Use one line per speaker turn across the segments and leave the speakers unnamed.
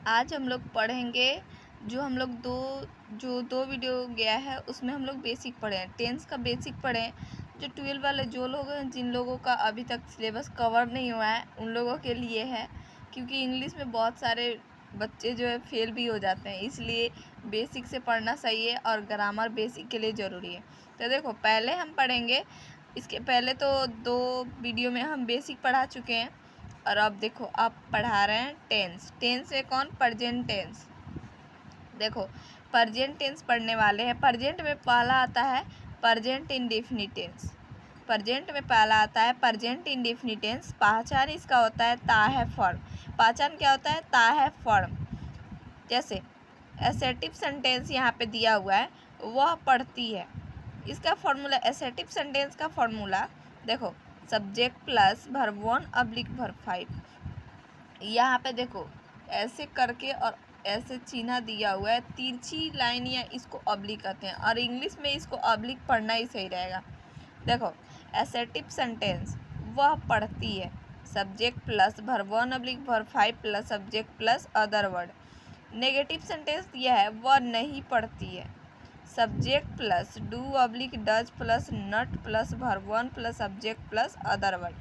आज हम लोग पढ़ेंगे जो हम लोग दो वीडियो गया है उसमें हम लोग बेसिक पढ़े हैं, टेंस का बेसिक पढ़े हैं। जो 12 वाले जो लोग हैं जिन लोगों का अभी तक सिलेबस कवर नहीं हुआ है उन लोगों के लिए है, क्योंकि इंग्लिश में बहुत सारे बच्चे जो है फेल भी हो जाते हैं, इसलिए बेसिक से पढ़ना सही है और ग्रामर बेसिक के लिए ज़रूरी है। तो देखो पहले हम पढ़ेंगे, इसके पहले तो 2 वीडियो में हम बेसिक पढ़ा चुके हैं और अब देखो अब पढ़ा रहे हैं टेंस। टेंस है कौन? Present tense. देखो प्रेजेंट टेंस पढ़ने वाले हैं। प्रेजेंट में पहला आता है प्रेजेंट इंडेफिनिट टेंस। प्रेजेंट में पहला आता है प्रेजेंट इंडेफिनिट टेंस। पहचान इसका होता है ता है फॉर्म। पहचान क्या होता है? ता है फॉर्म। जैसे एसेटिव सेंटेंस यहाँ पे दिया हुआ है, वह पढ़ती है। इसका फॉर्मूला, एसेटिव सेंटेंस का फॉर्मूला देखो, subject plus verb 1 oblique verb 5। यहाँ पे देखो ऐसे करके और ऐसे चिन्ह दिया हुआ है, तिरछी लाइन या इसको ऑब्लिक कहते हैं, और इंग्लिश में इसको ऑब्लिक पढ़ना ही सही रहेगा। देखो एसेटिव सेंटेंस, वह पढ़ती है, subject plus verb 1 oblique verb 5 plus subject plus other word. Negative sentence दिया है, वह नहीं पढ़ती है, subject plus do oblique does plus not plus verb 1 plus subject plus other word.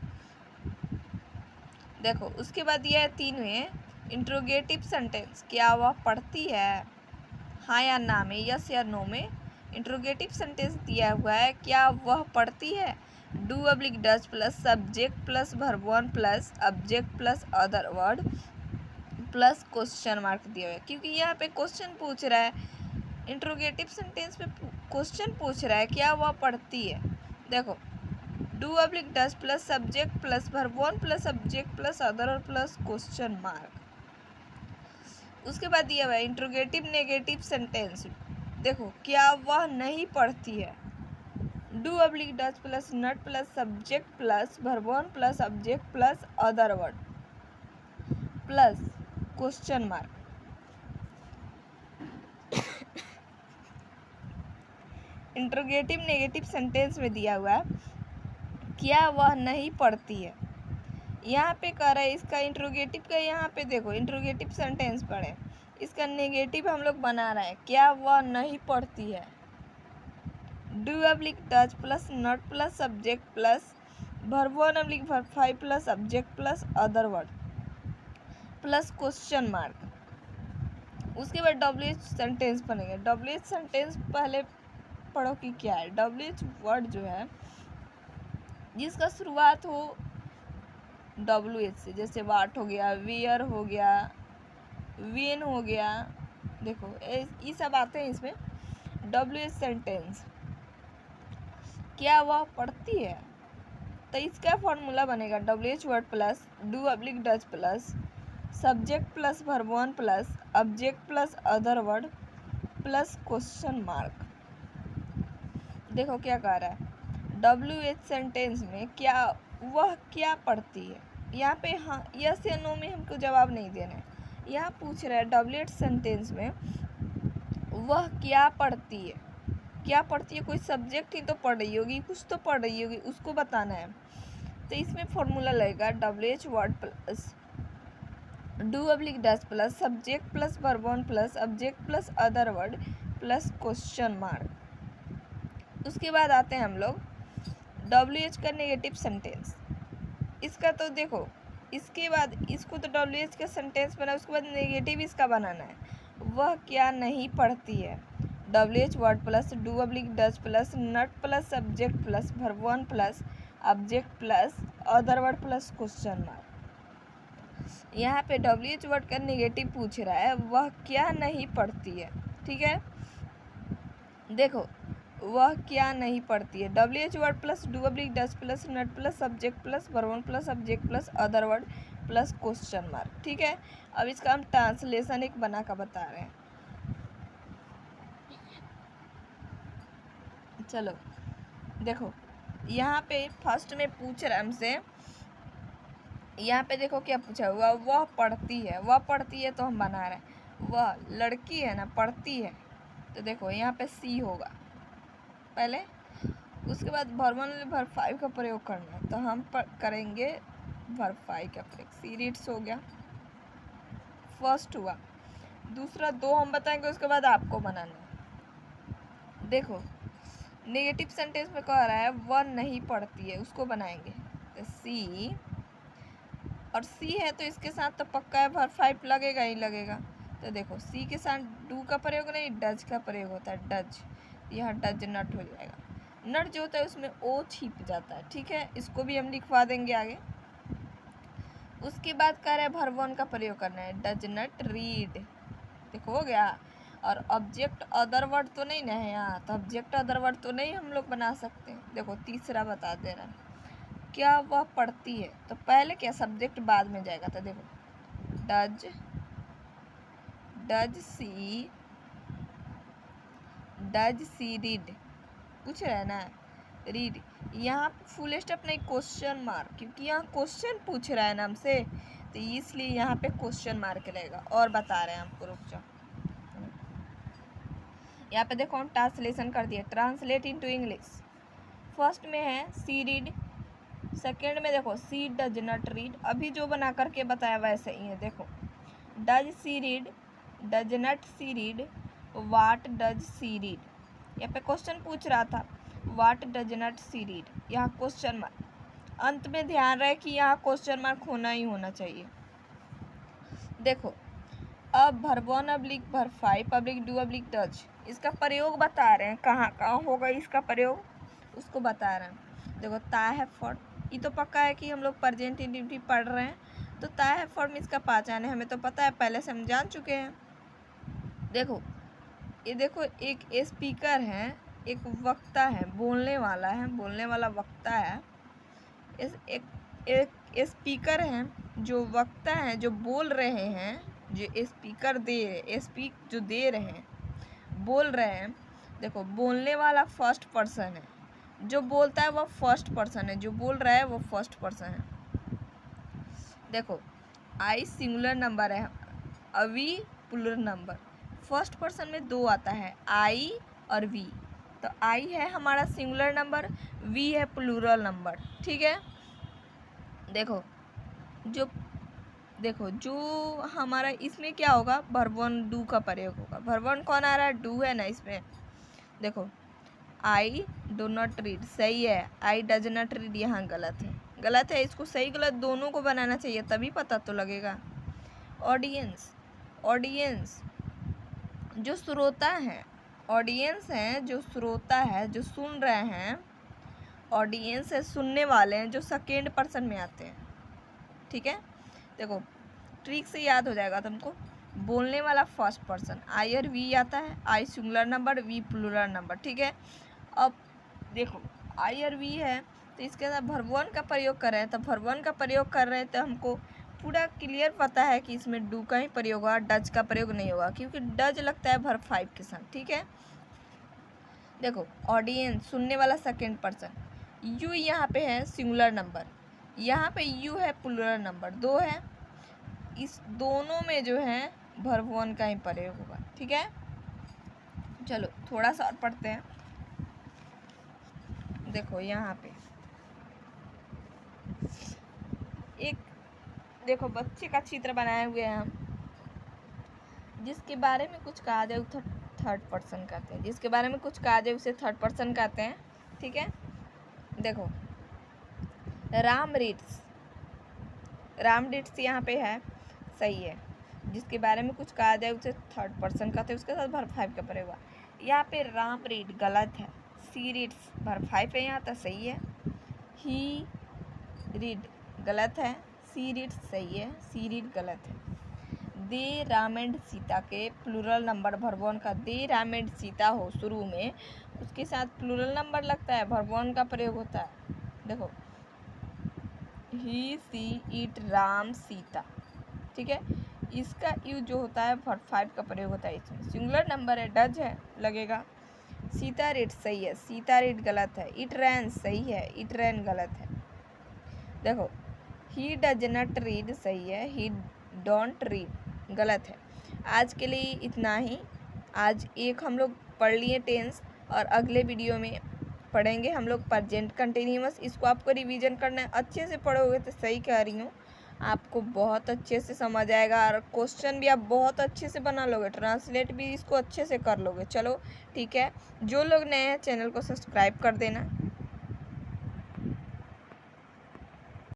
देखो उसके बाद यह है 3 में इंट्रोगेटिव सेंटेंस, क्या वह पढ़ती है, हाँ या ना में, यस या नो में इंट्रोगेटिव सेंटेंस दिया हुआ है, क्या वह पढ़ती है, do oblique does plus subject plus verb 1 plus object plus other word plus question mark दिया हुआ है, क्योंकि यहाँ पे क्वेश्चन पूछ रहा है। इंट्रोगेटिव सेंटेंस में क्वेश्चन पूछ रहा है क्या वह पढ़ती है। देखो do oblique does plus subject plus verb 1 plus subject plus other और प्लस क्वेश्चन मार्क। उसके बाद दिया हुआ है इंट्रोगेटिव नेगेटिव सेंटेंस। देखो क्या वह नहीं पढ़ती है, do oblique does plus not plus subject plus verb 1 plus subject plus other word plus question mark. Interrogative negative sentence में दिया हुआ है क्या वह नहीं पढ़ती है। यहाँ पे कह रहा है इसका इंट्रोगेटिव का, यहाँ पे देखो इंट्रोगेटिव सेंटेंस पढ़े, इसका नेगेटिव हम लोग बना रहे हैं, क्या वह नहीं पढ़ती है, do oblique does plus not plus subject plus verb 1 oblique verb 5 plus subject plus other word plus question mark. उसके बाद डब्ल्यू सेंटेंस बनेंगे। डब्ल्यू सेंटेंस पहले पढ़ो कि क्या है। डब्ल्यू वर्ड जो है जिसका शुरुआत हो WH से, जैसे वाट हो गया, वियर हो गया, वेन हो गया, देखो ये सब आते हैं इसमें। WH सेंटेंस, क्या वह पढ़ती है, तो इसका फॉर्मूला बनेगा WH word plus do oblique does plus subject plus verb 1 plus object plus other word plus question mark. देखो क्या कह रहा है, WH सेंटेंस में क्या वह क्या पढ़ती है, यहाँ पे हाँ यस या नो में हमको जवाब नहीं देना है। यहाँ पूछ रहा है WH सेंटेंस में वह क्या पढ़ती है। क्या पढ़ती है, कोई सब्जेक्ट ही तो पढ़ रही होगी, कुछ तो पढ़ रही होगी, उसको बताना है। तो इसमें फॉर्मूला लगेगा WH word plus do oblique does plus subject plus verb 1 plus object plus other word plus question mark. उसके बाद आते हैं हम लोग WH का नेगेटिव सेंटेंस। इसका तो देखो इसके बाद इसको तो WH का सेंटेंस बना, उसके बाद नेगेटिव इसका बनाना है, वह क्या नहीं पढ़ती है, WH word plus do oblique does plus not plus subject plus verb 1 plus object plus other word plus question mark. यहाँ पे WH वर्ड का नेगेटिव पूछ रहा है, वह क्या नहीं पढ़ती है। ठीक है, देखो वह क्या नहीं पढ़ती है, WH word plus do oblique does plus not plus subject plus verb 1 plus subject plus other word plus question mark. ठीक है, अब इसका हम ट्रांसलेशन एक बना कर बता रहे हैं। चलो देखो यहाँ पे फर्स्ट में पूछ रहा है हमसे, यहाँ पे देखो क्या पूछा हुआ, वह पढ़ती है। वह पढ़ती है तो हम बना रहे हैं, वह लड़की है ना, पढ़ती है, तो देखो यहाँ पे सी होगा पहले, उसके बाद वर्ब 1 वर्ब 5 का प्रयोग करना है, तो हम करेंगे वर्ब 5 का प्रयोग। सी रीड्स हो गया, फर्स्ट हुआ, दूसरा 2 हम बताएंगे, उसके बाद आपको बनाना है। देखो नेगेटिव सेंटेंस में कह रहा है वह नहीं पढ़ती है, उसको बनाएंगे। तो सी, और सी है तो इसके साथ तो पक्का है वर्ब 5 लगेगा ही लगेगा। तो देखो सी के साथ डू का प्रयोग नहीं, डज का प्रयोग होता है, डज। यहाँ डज नट हो जाएगा। नट जो होता है उसमें ओ छिप जाता है, ठीक है, इसको भी हम लिखवा देंगे आगे। उसके बाद कह रहे हैं वर्ब 1 का प्रयोग करना है, डज नट रीड। देखो हो गया। और ऑब्जेक्ट अदर वर्ड तो नहीं ना है यहाँ, तो ऑब्जेक्ट अदर वर्ड तो नहीं हम लोग बना सकते। देखो तीसरा बता दे रहा है, क्या वह पढ़ती है, तो पहले क्या सब्जेक्ट बाद में जाएगा। तो देखो डज सी रीड, पूछ रहा है ना रीड। यहाँ फुल स्टॉप नहीं, क्वेश्चन मार्क, क्योंकि यहाँ क्वेश्चन पूछ रहा है ना हमसे, तो इसलिए यहाँ पे क्वेश्चन मार्क रहेगा। और बता रहे हैं हमको, रुक जाओ। यहाँ पे देखो हम ट्रांसलेशन कर दिए, ट्रांसलेट इनटू इंग्लिश। फर्स्ट में है सी रीड, सेकेंड में देखो सी डज नॉट रीड, अभी जो बना करके बताया वैसे ही है। देखो does she read, does not she read, what does she read. यहाँ पे क्वेश्चन पूछ रहा था, what does not she read, यहाँ क्वेश्चन मार्क। अंत में ध्यान रहे कि यहाँ क्वेश्चन मार्क होना ही होना चाहिए। देखो अब verb 1 oblique verb 5 oblique do oblique does, इसका प्रयोग बता रहे हैं, कहाँ कहाँ होगा इसका प्रयोग, उसको बता रहे हैं। देखो ता है फॉर, ये तो पक्का है कि हम लोग प्रेजेंट इंडिफिनिटिव पढ़ रहे हैं, तो ता है फॉर में इसका पहचान है, हमें तो पता है, पहले से हम जान चुके हैं। देखो ये देखो एक स्पीकर है, एक वक्ता है, बोलने वाला है, बोलने वाला वक्ता है। एक स्पीकर है जो वक्ता है, जो बोल रहे हैं, जो स्पीकर स्पीक जो दे रहे हैं, बोल रहे हैं। देखो बोलने वाला फर्स्ट पर्सन है, जो बोलता है वो फर्स्ट पर्सन है, जो बोल रहा है वो फर्स्ट पर्सन है। देखो आई सिंगुलर नंबर है, अवी प्लूरल नंबर। फर्स्ट पर्सन में 2 आता है, आई और वी। तो आई है हमारा सिंगुलर नंबर, वी है प्लूरल नंबर, ठीक है। देखो जो हमारा इसमें क्या होगा, वर्ब 1 डू का प्रयोग होगा। वर्ब 1 कौन आ रहा है, डू है ना इसमें। देखो आई डो नॉट रीड सही है, आई डज नॉट रीड यहाँ गलत है, गलत है। इसको सही गलत दोनों को बनाना चाहिए, तभी पता तो लगेगा। ऑडियंस जो श्रोता है, ऑडियंस है जो श्रोता है, जो सुन रहे हैं। ऑडियंस है सुनने वाले हैं, जो सेकेंड पर्सन में आते हैं, ठीक है। देखो ट्रिक से याद हो जाएगा तुमको। बोलने वाला फर्स्ट पर्सन, आई और वी आता है, I singular number, we plural number, ठीक है। अब देखो आई और वी है, तो इसके साथ वर्ब 1 का प्रयोग कर रहे हैं, तो वर्ब 1 का प्रयोग कर रहे हैं तो हमको पूरा क्लियर पता है कि इसमें डू का ही प्रयोग होगा, डज का प्रयोग नहीं होगा, क्योंकि डज लगता है वर्ब 5 के साथ, ठीक है। देखो ऑडियंस सुनने वाला सेकेंड पर्सन, यू यहाँ पे है सिंगुलर नंबर, यहाँ पे यू है प्लूरल नंबर, 2 है। इस दोनों में जो है वर्ब 1 का ही प्रयोग होगा, ठीक है। चलो थोड़ा सा और पढ़ते हैं। देखो यहाँ पे एक देखो बच्चे का चित्र बनाए हुए हैं हम, जिसके बारे में कुछ कहा जाए उसे थर्ड पर्सन कहते हैं, जिसके बारे में कुछ कहा जाए उसे थर्ड पर्सन कहते हैं, ठीक है। देखो राम रीड्स यहाँ पे है, सही है। जिसके बारे में कुछ कहा जाए उसे थर्ड पर्सन कहते हैं, उसके साथ वर्ब 5 का प्रयोग हुआ। यहाँ पे राम रीड गलत है, सी रीड्स वर्ब 5 है यहाँ, तो सही है। ही रीड गलत है, सी रीड सही है, सी रीड गलत है। दे राम एंड सीता के प्लूरल नंबर वर्ब 1 का, दे राम एंड सीता हो शुरू में, उसके साथ प्लूरल नंबर लगता है, वर्ब 1 का प्रयोग होता है। देखो ही सी इट राम सीता, ठीक है। इसका यूज जो होता है वर्ब 5 का प्रयोग होता है, इसमें सिंगुलर नंबर है, डज है लगेगा। सीता रीड सही है, सीता रीड गलत है। इट रैन सही है, इट रैन गलत है। देखो ही डज नॉट रीड सही है, ही डोंट रीड गलत है। आज के लिए इतना ही। आज एक हम लोग पढ़ लिए टेंस, और अगले वीडियो में पढ़ेंगे हम लोग प्रेजेंट कंटिन्यूअस। इसको आपको रिवीजन करना है, अच्छे से पढ़ोगे तो सही कह रही हूँ, आपको बहुत अच्छे से समझ आएगा और क्वेश्चन भी आप बहुत अच्छे से बना लोगे, ट्रांसलेट भी इसको अच्छे से कर लोगे। चलो ठीक है, जो लोग नए हैं चैनल को सब्सक्राइब कर देना।